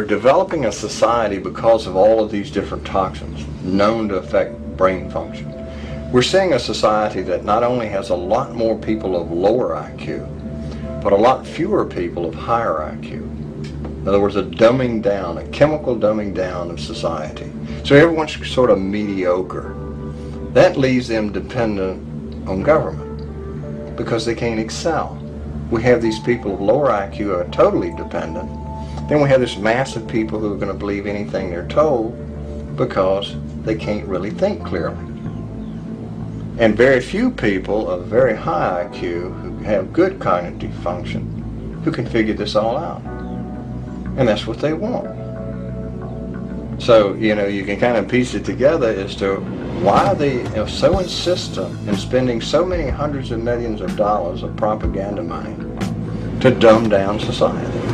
developing a society because of all of these different toxins known to affect brain function. We're seeing a society that not only has a lot more people of lower IQ, but a lot fewer people of higher IQ. In other words, a dumbing down, a chemical dumbing down of society. So everyone's sort of mediocre. That leaves them dependent on government because they can't excel. We have these people of lower IQ who are totally dependent. Then we have this mass of people who are going to believe anything they're told because they can't really think clearly. And very few people of very high IQ who have good cognitive function who can figure this all out. And that's what they want. So, you can kind of piece it together as to why they are so insistent in spending so many hundreds of millions of dollars of propaganda money to dumb down society.